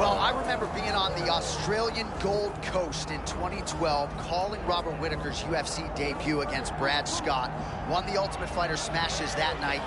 Well, I remember being on the Australian Gold Coast in 2012, calling Robert Whittaker's UFC debut against Brad Scott. Won the Ultimate Fighter smashes that night.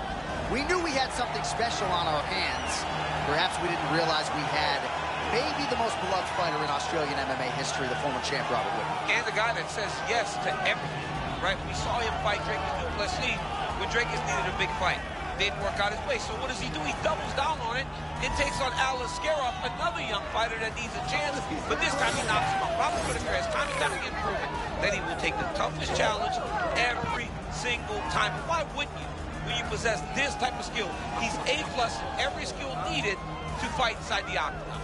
We knew we had something special on our hands. Perhaps we didn't realize we had maybe the most beloved fighter in Australian MMA history, the former champ Robert Whittaker. And the guy that says yes to everything, right? We saw him fight Dricus du Plessis when Dricus needed a big fight. Didn't work out his way. So what does he do? He doubles down on it and takes on Alex Skarov, another young fighter that needs a chance. But this time he knocks him out. Robert Whittaker has time and time again proven that he will take the toughest challenge every single time. Why wouldn't you when you possess this type of skill? He's A+ in every skill needed to fight inside the octagon.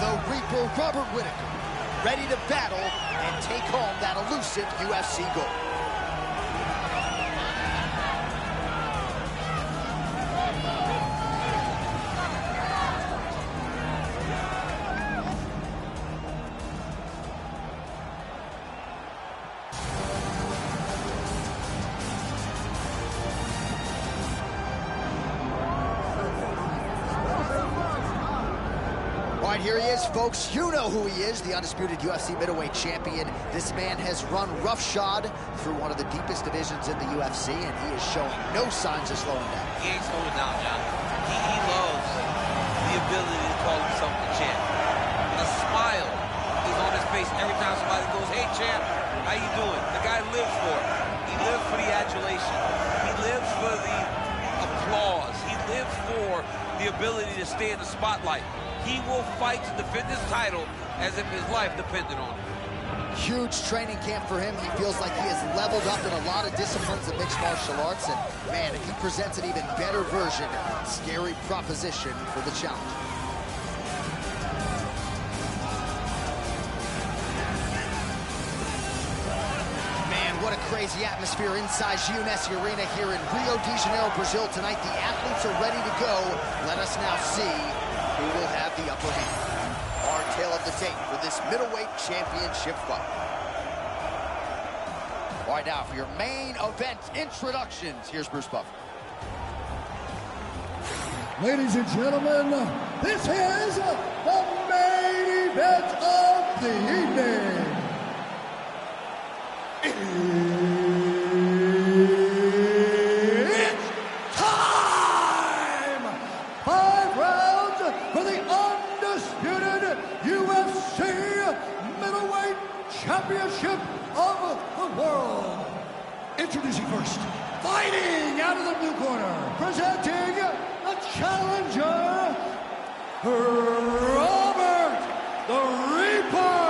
The Reaper, Robert Whittaker, ready to battle and take home that elusive UFC gold. All right, here he is, folks. You know who he is, the undisputed UFC middleweight champion. This man has run roughshod through one of the deepest divisions in the UFC, and he is showing no signs of slowing down. He ain't slowing down, John. He loves the ability to call himself the champ. A smile is on his face every time somebody goes, "Hey, champ, how you doing?" The guy lives for it. He lives for the adulation. He lives for the applause. He lives for the ability to stay in the spotlight. He will fight to defend his title as if his life depended on it. Huge training camp for him. He feels like he has leveled up in a lot of disciplines of mixed martial arts. And, man, if he presents an even better version, scary proposition for the challenge. Man, what a crazy atmosphere inside Giunesse Arena here in Rio de Janeiro, Brazil tonight. The athletes are ready to go. Let us now see who will have the upper hand. Our tale of the tape for this middleweight championship fight. All right, now for your main event introductions, here's Bruce Buffer. Ladies and gentlemen, this is the main event of the evening. It's time! 5 rounds for the undisputed UFC middleweight championship of the world. Introducing first, fighting out of the blue corner, presenting the challenger, Robert the Reaper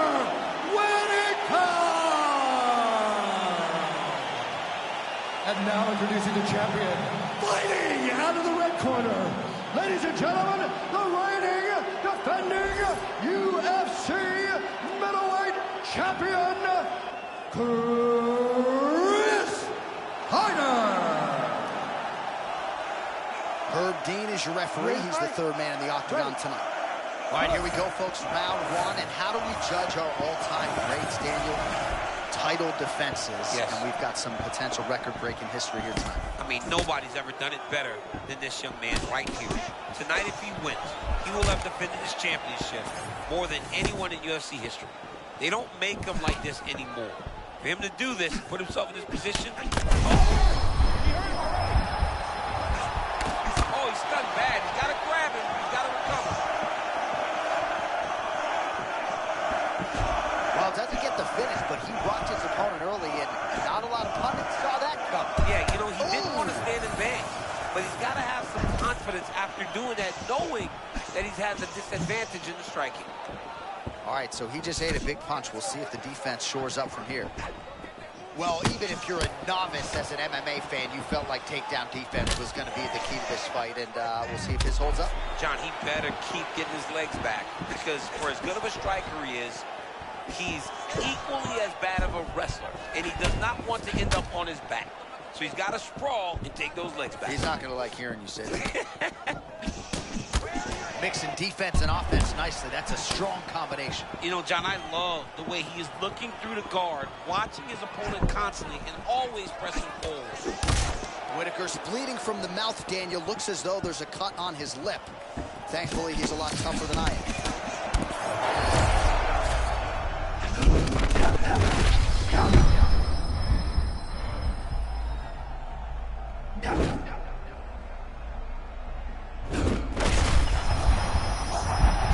Whittaker. And now introducing the champion, fighting out of the red corner, ladies and gentlemen, the reigning, defending UFC middleweight champion, Chris Hyder. Herb Dean is your referee. He's the third man in the octagon tonight. All right, here we go, folks. Round one. And how do we judge our all-time greats, Daniel? Title defenses. Yes. And we've got some potential record-breaking history here tonight. I mean, nobody's ever done it better than this young man right here. Tonight, if he wins, he will have defended his championship more than anyone in UFC history. They don't make him like this anymore. For him to do this, put himself in this position. Oh, he's stunned bad. He's got to grab him. He's got to recover. Well, doesn't get the finish, but he rocked his opponent early, and not a lot of pundits saw that come. Yeah, you know, he didn't want to stand in bang, but he's got to have some confidence after doing that, knowing that he's had the disadvantage in the striking. All right, so he just ate a big punch. We'll see if the defense shores up from here. Well, even if you're a novice as an MMA fan, you felt like takedown defense was going to be the key to this fight, and we'll see if his holds up. John, he better keep getting his legs back, because for as good of a striker he is, he's equally as bad of a wrestler, and he does not want to end up on his back. So he's got to sprawl and take those legs back. He's not going to like hearing you say that. Mixing defense and offense nicely. That's a strong combination. You know, John, I love the way he is looking through the guard, watching his opponent constantly, and always pressing forward. Whitaker's bleeding from the mouth, Daniel. Looks as though there's a cut on his lip. Thankfully, he's a lot tougher than I am.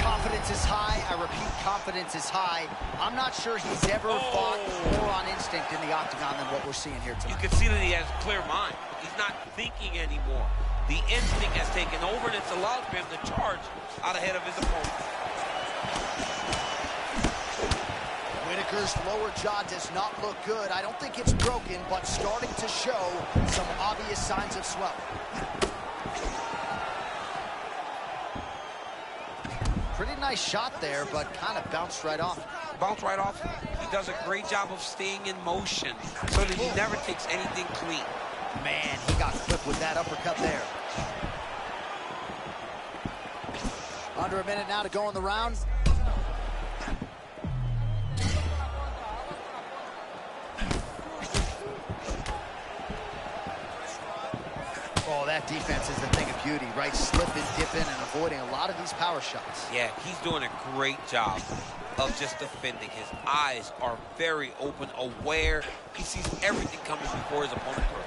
Confidence is high. I repeat, confidence is high. I'm not sure he's ever fought more on instinct in the octagon than what we're seeing here tonight. You can see that he has a clear mind. He's not thinking anymore. The instinct has taken over, and it's allowed for him to charge out ahead of his opponent. Whitaker's lower jaw does not look good. I don't think it's broken, but starting to show some obvious signs of swelling. Pretty nice shot there, but kind of bounced right off. Bounced right off. He does a great job of staying in motion so that he never takes anything clean. Man, he got clipped with that uppercut there. Under a minute now to go in the round. Oh, that defense is the thing of beauty, right? Slipping, dipping, and avoiding a lot of these power shots. Yeah, he's doing a great job of just defending. His eyes are very open, aware. He sees everything coming before his opponent throws.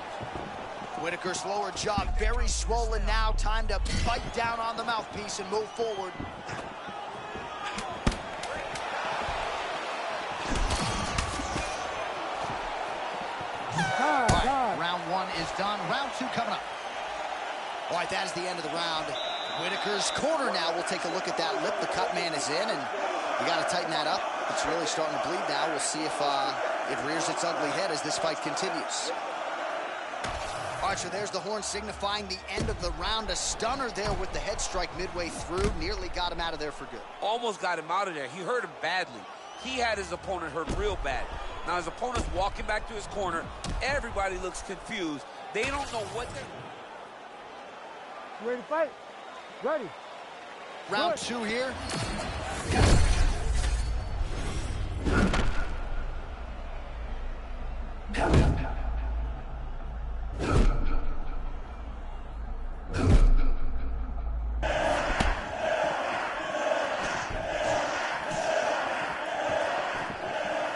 Whitaker's lower jaw very swollen now. Time to bite down on the mouthpiece and move forward. All right, round one is done. Round two coming up. All right, that is the end of the round. Whitaker's corner now. We'll take a look at that lip. The cut man is in, and you got to tighten that up. It's really starting to bleed now. We'll see if it rears its ugly head as this fight continues. All right, so there's the horn signifying the end of the round. A stunner there with the head strike midway through. Nearly got him out of there for good. Almost got him out of there. He hurt him badly. He had his opponent hurt real bad. Now his opponent's walking back to his corner. Everybody looks confused. They don't know what they're... You ready to fight? Ready. Round two here.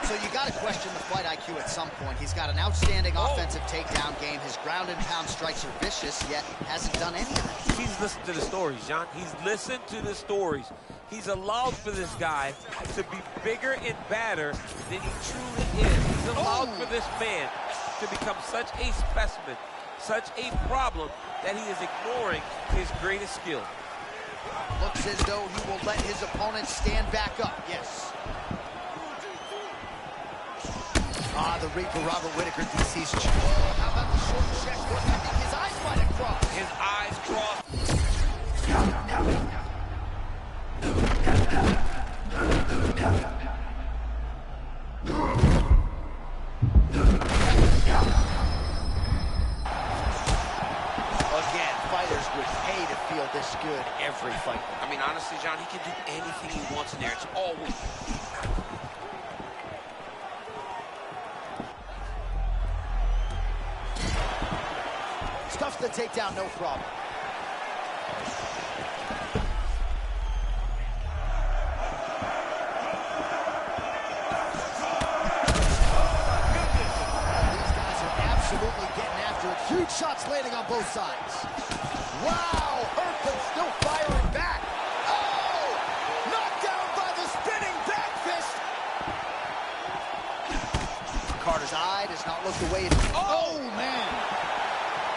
So you got to question the fight IQ at some point. He's got an outstanding offensive takedown game. His ground and pound strikes are vicious, yet hasn't done any of that. He's listened to the stories, John. He's listened to the stories. He's allowed for this guy to be bigger and badder than he truly is. He's allowed for this man to become such a specimen, such a problem, that he is ignoring his greatest skill. Looks as though he will let his opponent stand back up. Yes. The Reaper, Robert Whitaker, DC's. Oh, how about the short check? I think his eyes might have crossed. His eyes crossed. Again, fighters would pay to feel this good every fight. I mean, honestly, John, he can do anything he wants in there. It's all weak. Stuffs the takedown, no problem. These guys are absolutely getting after it. Huge shots landing on both sides. Wow, Hercules still firing back. Oh, knocked down by the spinning back fist. Carter's eye does not look the way it is. Oh, man.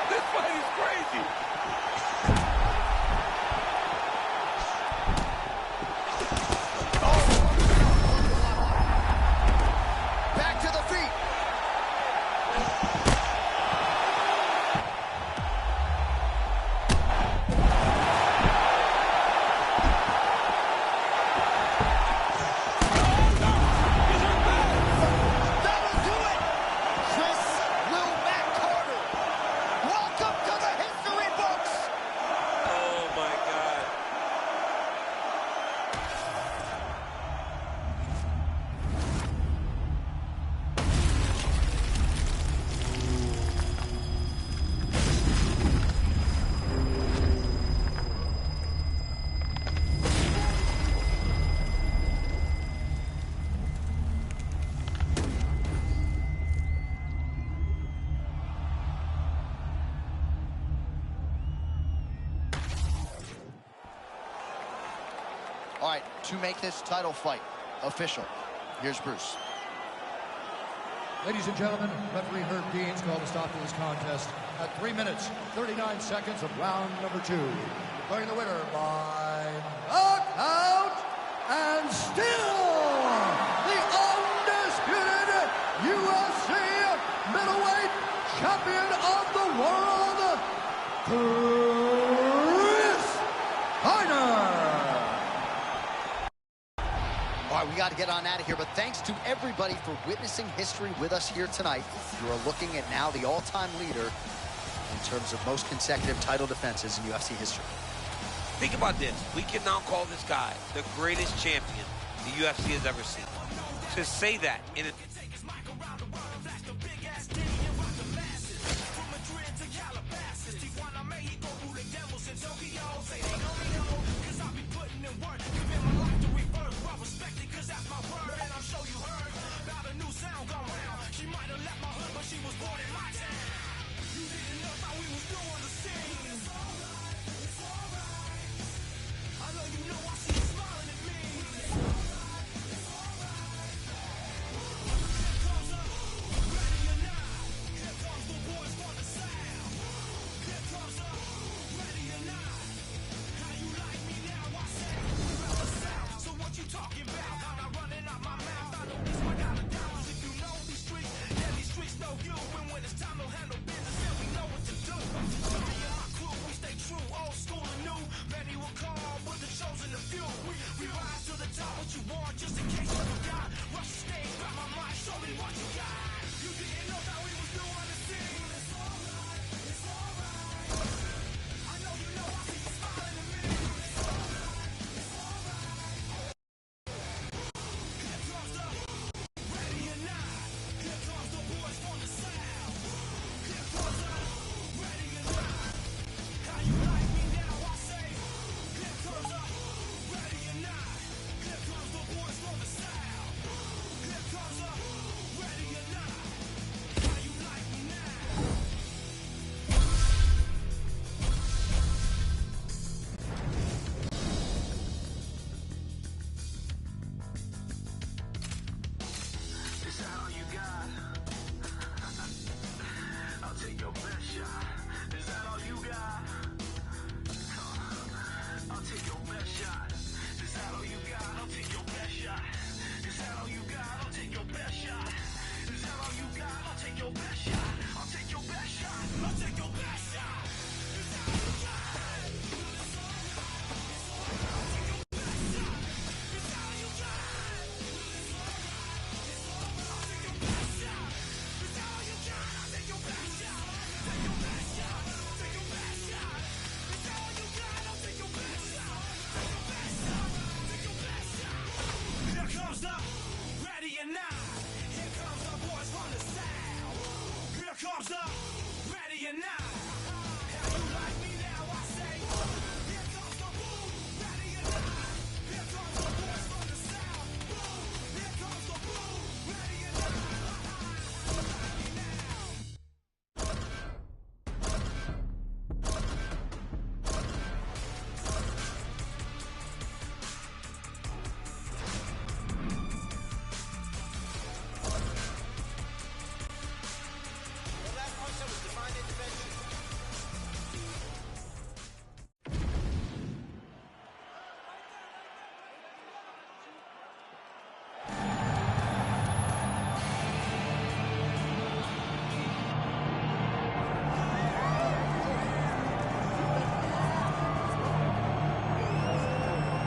This fight is crazy. Back to the feet. That'll do it. Chris Will Matt Carter. Welcome to the history books. All right, to make this title fight official, here's Bruce. Ladies and gentlemen, referee Herb Deans called a stop to this contest at 3 minutes, 39 seconds of round number 2. Declaring the winner by knockout and still the undisputed UFC middleweight champion of the world, Chris Steiner. All right, we got to get on out of here, but thanks to everybody for witnessing history with us here tonight. You are looking at now the all-time leader in terms of most consecutive title defenses in UFC history. Think about this. We can now call this guy the greatest champion the UFC has ever seen. To say that in a...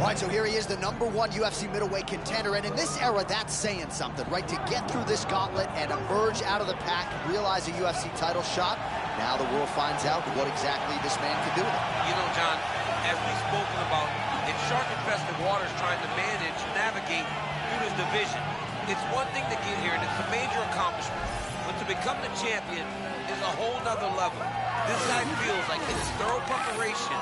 All right, so here he is, the #1 UFC middleweight contender, and in this era, that's saying something, right? To get through this gauntlet and emerge out of the pack, realize a UFC title shot, now the world finds out what exactly this man can do with it. You know, John, as we've spoken about, in shark-infested waters trying to navigate through this division, it's one thing to get here, and it's a major accomplishment. But to become the champion is a whole nother level. This guy feels like in his thorough preparation,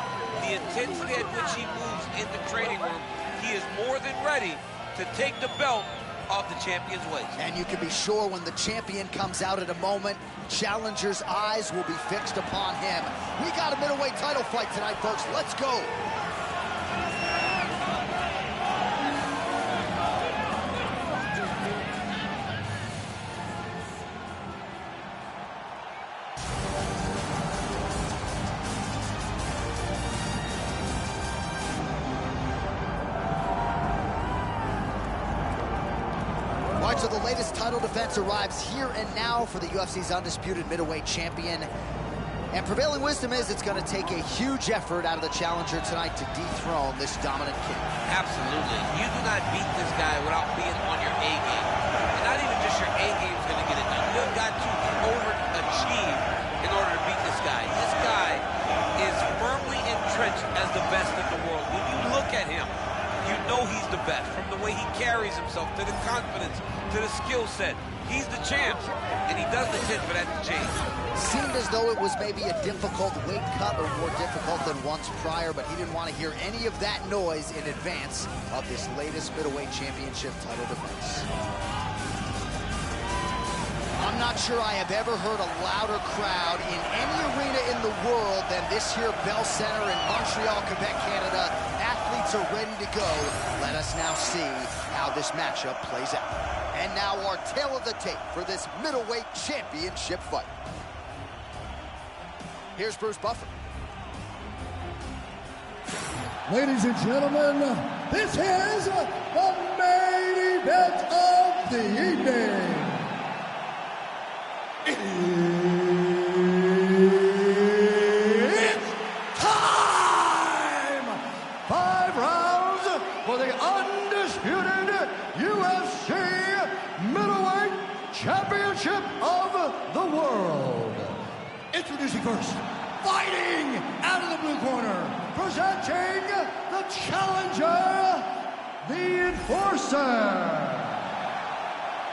the intensity at which he moves in the training room, he is more than ready to take the belt off the champion's waist. And you can be sure when the champion comes out at a moment, challengers' eyes will be fixed upon him. We got a middleweight title fight tonight, folks. Let's go. right, so the latest title defense arrives here and now for the UFC's undisputed middleweight champion. And prevailing wisdom is it's going to take a huge effort out of the challenger tonight to dethrone this dominant king. Absolutely. You do not beat this guy without being on your A game. And not even just your A game is going to get it done. You've got to overachieve in order to beat this guy. This guy is firmly entrenched as the best in the world. When you look at him, you know he's the best. From the way he carries himself, to the confidence, to the skill set. He's the champ, and he doesn't intend for that to change. Seemed as though it was maybe a difficult weight cut or more difficult than once prior, but he didn't want to hear any of that noise in advance of this latest middleweight championship title defense. I'm not sure I have ever heard a louder crowd in any arena in the world than this here Bell Center in Montreal, Quebec, Canada. Athletes are ready to go. Let us now see how this matchup plays out. And now our tail of the tape for this middleweight championship fight. Here's Bruce Buffer. Ladies and gentlemen, this is the main event of the evening. It's time! 5 rounds for the undisputed UFC middleweight championship of the world. Introducing first, fighting out of the blue corner, presenting the challenger, the Enforcer.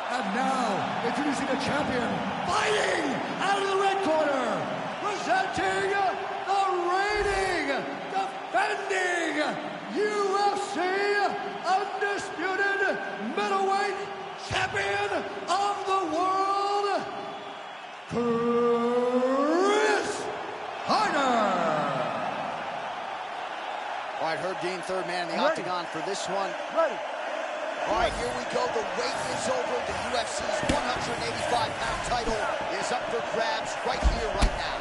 And now, introducing the champion, fighting out of the red corner, presenting the reigning, defending UFC undisputed middleweight champion of the world, Chris Harder. All right, Herb Dean, third man in the octagon for this one. Ready. All right, here we go. The wait is over. The UFC's 185-pound title is up for grabs right here, right now.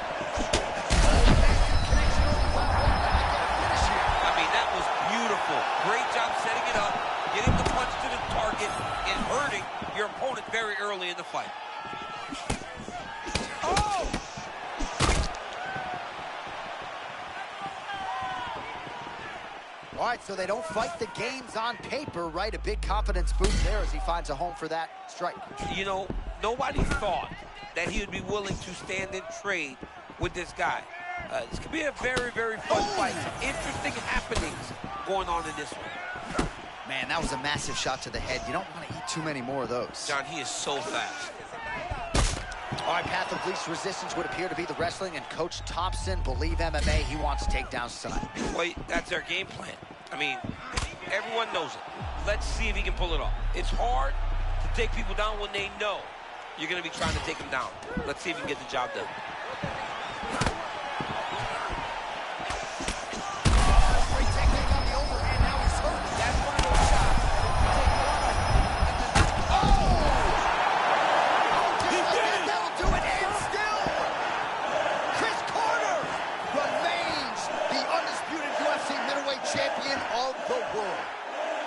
I mean, that was beautiful. Great job setting it up, getting the punch to the target, and hurting your opponent very early in the fight. Oh! All right, so they don't fight the games on paper, right? A big confidence boost there as he finds a home for that strike. You know, nobody thought that he would be willing to stand and trade with this guy. This could be a very, very fun fight. Interesting happenings going on in this one. Man, that was a massive shot to the head. You don't want to eat too many more of those. John, he is so fast. All right, path of least resistance would appear to be the wrestling, and Coach Thompson, Believe MMA, he wants takedowns tonight. Well, that's their game plan. I mean, everyone knows it. Let's see if he can pull it off. It's hard to take people down when they know you're going to be trying to take them down. Let's see if he can get the job done. Great technique on the overhand. Now he's hurt. That's one of those shots. He did it! That'll do it, and still, Chris Carter remains the undisputed UFC middleweight champion of the world.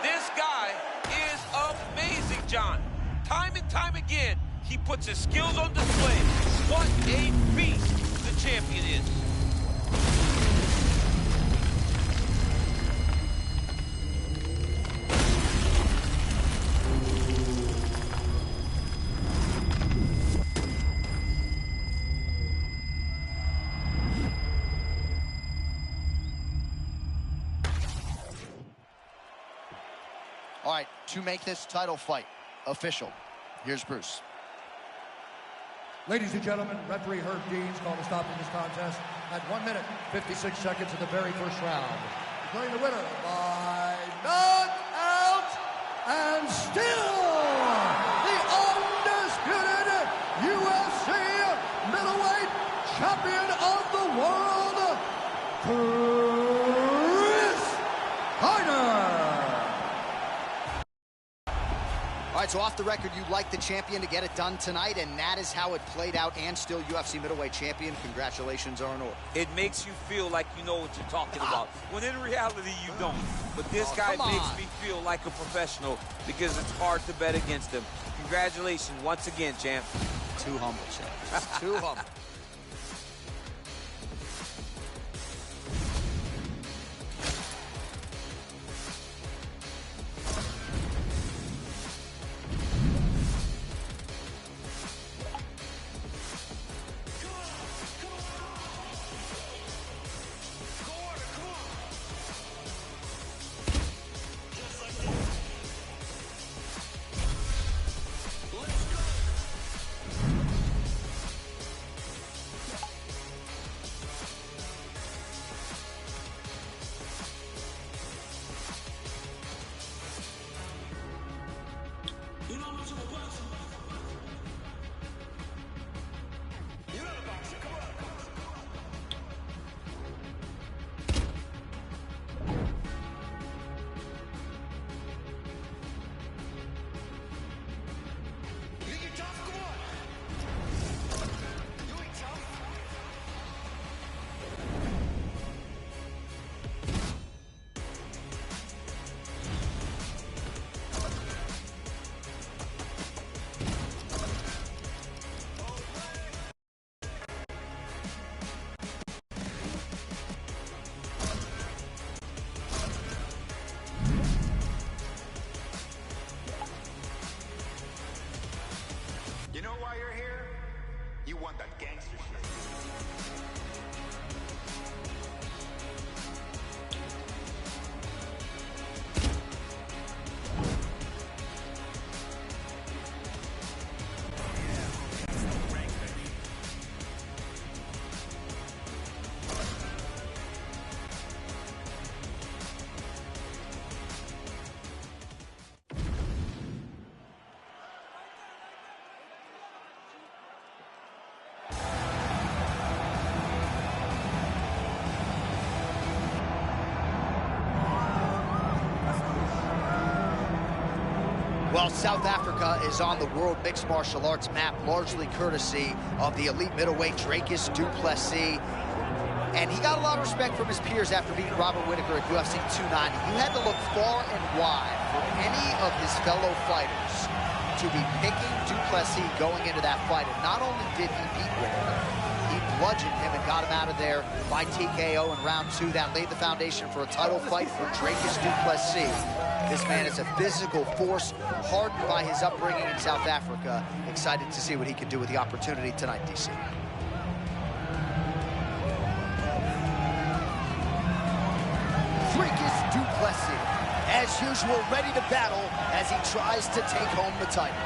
This guy is amazing, John. Time and time again, he puts his skills on display. What a beast the champion is. All right, to make this title fight official, here's Bruce. Ladies and gentlemen, referee Herb Dean's called to stop in this contest at 1 minute, 56 seconds of the very first round. Declaring the winner by knockout and still the undisputed UFC middleweight champion of the world, Chris Harder. All right, so off the record, you'd like the champion to get it done tonight, and that is how it played out, and still UFC middleweight champion. Congratulations are in order. It makes you feel like you know what you're talking about, when in reality you don't. But this guy makes me feel like a professional because it's hard to bet against him. Congratulations once again, champ. Too humble, champ. Too humble. You know why you're here? You want that gangster shit. Well, South Africa is on the World Mixed Martial Arts map, largely courtesy of the elite middleweight Dricus Du Plessis. And he got a lot of respect from his peers after beating Robert Whittaker at UFC 290. You had to look far and wide for any of his fellow fighters to be picking Du Plessis going into that fight. And not only did he beat Whittaker, he bludgeoned him and got him out of there by TKO in round 2. That laid the foundation for a title fight for Dricus Du Plessis. This man is a physical force, hardened by his upbringing in South Africa. Excited to see what he can do with the opportunity tonight, DC. Dricus Du Plessis, as usual, ready to battle as he tries to take home the title.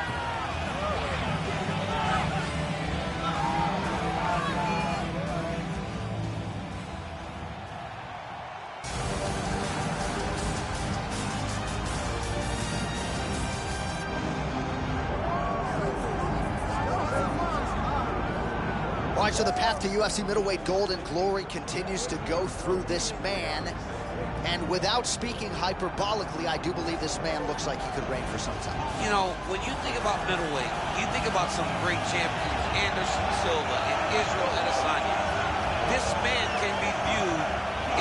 All right, so the path to UFC middleweight gold and glory continues to go through this man. And without speaking hyperbolically, I do believe this man looks like he could reign for some time. You know, when you think about middleweight, you think about some great champions, Anderson Silva and Israel Adesanya. This man can be viewed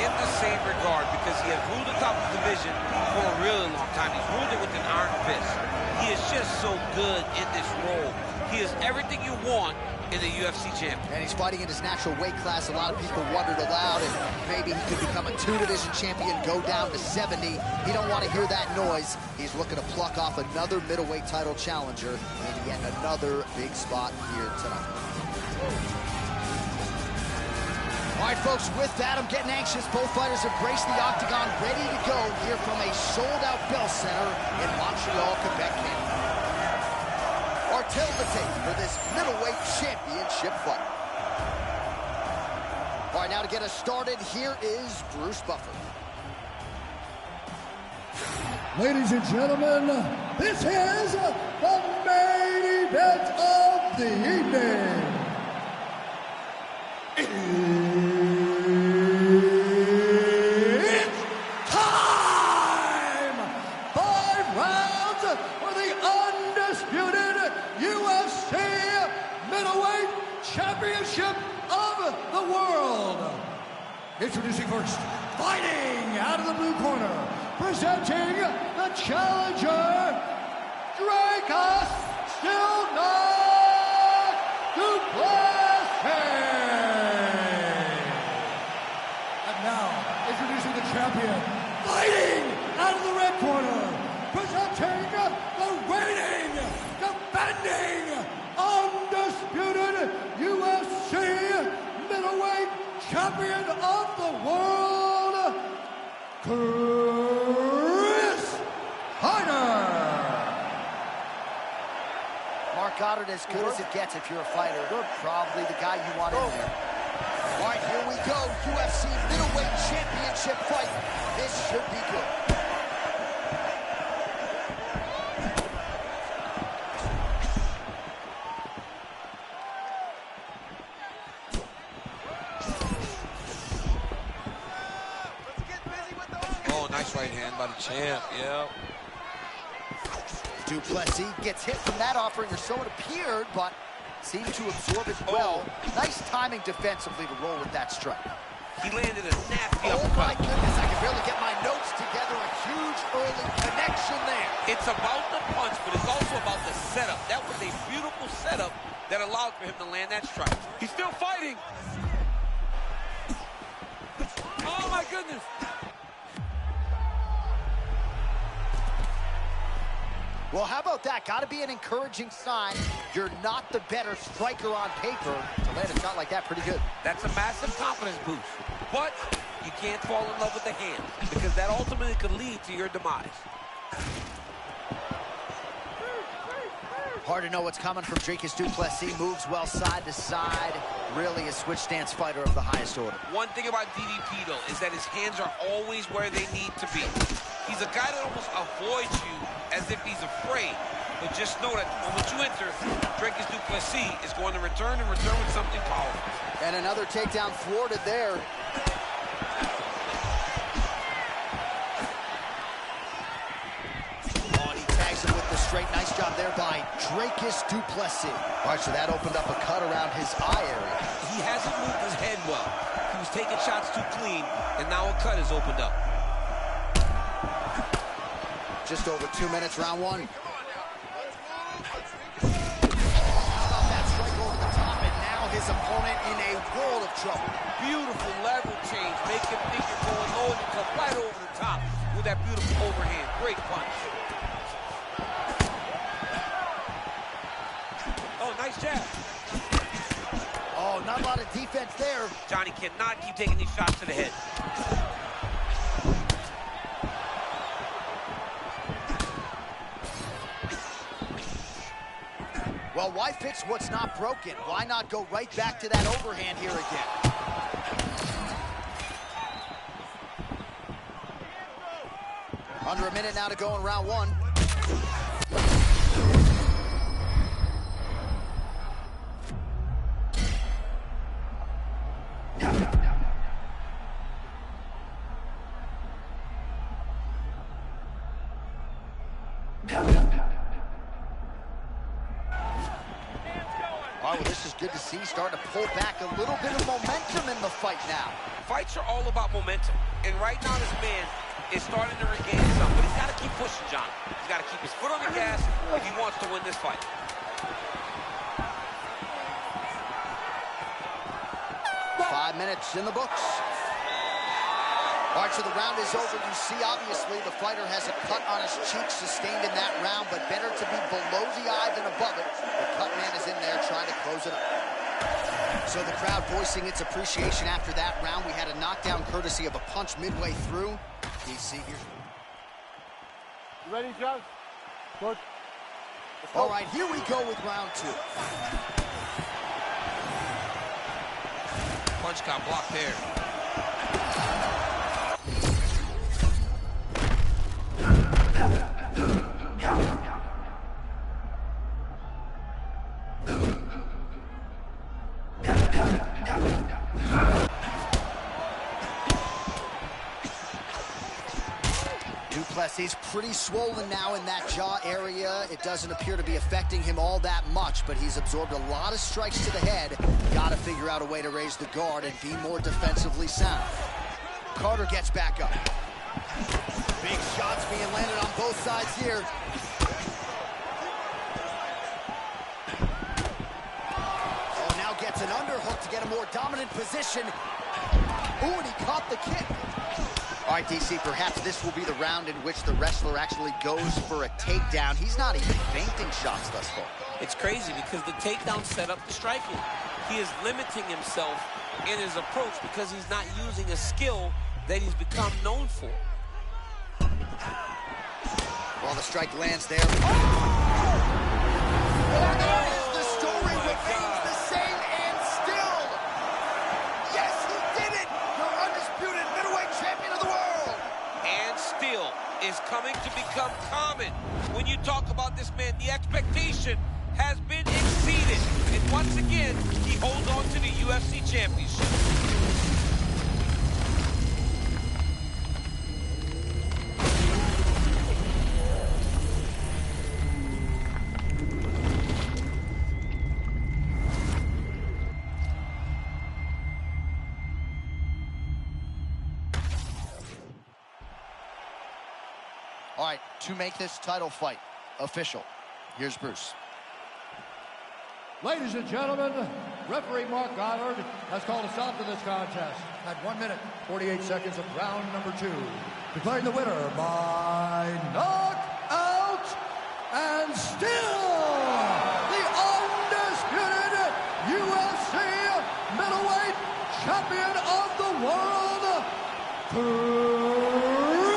in the same regard because he has ruled the top of the division for a really long time. He's ruled it with an iron fist. He is just so good in this role. He is everything you want in a UFC champion. And he's fighting in his natural weight class. A lot of people wondered aloud if maybe he could become a 2-division champion, go down to 70. He don't want to hear that noise. He's looking to pluck off another middleweight title challenger in yet another big spot here tonight. All right, folks, with that, I'm getting anxious. Both fighters embrace the octagon, ready to go here from a sold-out Bell Center in Montreal, Quebec, Canada. Tell the tape for this middleweight championship fight. All right, now to get us started, here is Bruce Buffer. Ladies and gentlemen, this is the main event of the evening. It's time! 5 rounds for the undisputed UFC Middleweight Championship of the World. Introducing first, fighting out of the blue corner, presenting the challenger, Dricus still not Duplessis. And now, introducing the champion, fighting out of the red corner, presenting the reigning, defending, undisputed UFC middleweight champion of the world, Chris Hyder. Mark Goddard, as good as it gets if you're a fighter. Probably the guy you want in there. All right, here we go. UFC middleweight championship fight. This should be good. Oh, nice right hand by the champ, yeah. Duplessis gets hit from that offering, or so it appeared, but seemed to absorb it well. Nice timing defensively to roll with that strike. He landed a nasty Oh uppercut. my goodness, I can barely get my notes together. A huge early connection there. It's about the punch, but it's also about the setup. That was a beautiful setup that allowed for him to land that strike. He's still fighting. Oh my goodness. Well, how about that? Got to be an encouraging sign. You're not the better striker on paper. To land a shot like that, pretty good. That's a massive confidence boost. But you can't fall in love with the hand, because that ultimately could lead to your demise. Hard to know what's coming from Dricus Du Plessis. Moves well side to side. Really a switch stance fighter of the highest order. One thing about DDP, though, is that his hands are always where they need to be. He's a guy that almost avoids you as if he's afraid. But just know that when you enter, Dricus Du Plessis is going to return and return with something powerful. And another takedown thwarted there. Oh, and he tags him with the straight. Nice job there by Dricus Du Plessis. All right, so that opened up a cut around his eye area. He hasn't moved his head well. He was taking shots too clean, and now a cut has opened up. Just over 2 minutes, round one. How about that strike over the top, and now his opponent in a world of trouble. Beautiful level change. Make him think you're going low, and you come right over the top with that beautiful overhand. Great punch. Oh, nice jab. Oh, not a lot of defense there. Johnny cannot keep taking these shots to the head. Well, why fix what's not broken? Why not go right back to that overhand here again? Under a minute now to go in round one. Well, this is good to see. Starting to pull back a little bit of momentum in the fight now. Fights are all about momentum. And right now, this man is starting to regain some, but he's got to keep pushing, John. He's got to keep his foot on the gas if he wants to win this fight. 5 minutes in the books. All right, so the round is over. You see, obviously, the fighter has a cut on his cheek sustained in that round, but better to be below the eye than above it. The cut man is in there trying to close it up. So the crowd voicing its appreciation after that round. We had a knockdown courtesy of a punch midway through. DC here. You ready, John? Good. All right, here we go with round two. Punch got blocked there. Duplessis pretty swollen now in that jaw area. It doesn't appear to be affecting him all that much, but he's absorbed a lot of strikes to the head. Got to figure out a way to raise the guard and be more defensively sound. Carter gets back up. Big shots being landed on both sides here. more dominant position. Ooh, and he caught the kick. All right, DC, perhaps this will be the round in which the wrestler actually goes for a takedown. He's not even feinting shots thus far. It's crazy because the takedown set up the striking. He is limiting himself in his approach because he's not using a skill that he's become known for. Well, the strike lands there. Oh! Well, there it is. The story remains the same and still. Yes, he did it. The undisputed middleweight champion of the world. And still is coming to become common. When you talk about this man, the expectation has been exceeded. And once again, he holds on to the UFC championship. All right, to make this title fight official, here's Bruce. Ladies and gentlemen, referee Mark Goddard has called a stop to this contest at 1 minute, 48 seconds of round number 2. Declaring the winner by knockout and still the undisputed UFC middleweight champion of the world, ご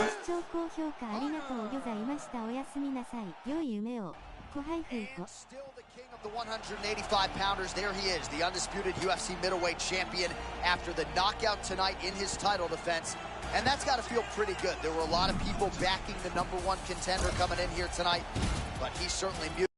視聴高評価ありがとうございました。おやすみなさい。良い夢を。And still the king of the 185-pounders. There he is, the undisputed UFC middleweight champion after the knockout tonight in his title defense. And that's got to feel pretty good. There were a lot of people backing the #1 contender coming in here tonight, but he certainly muted.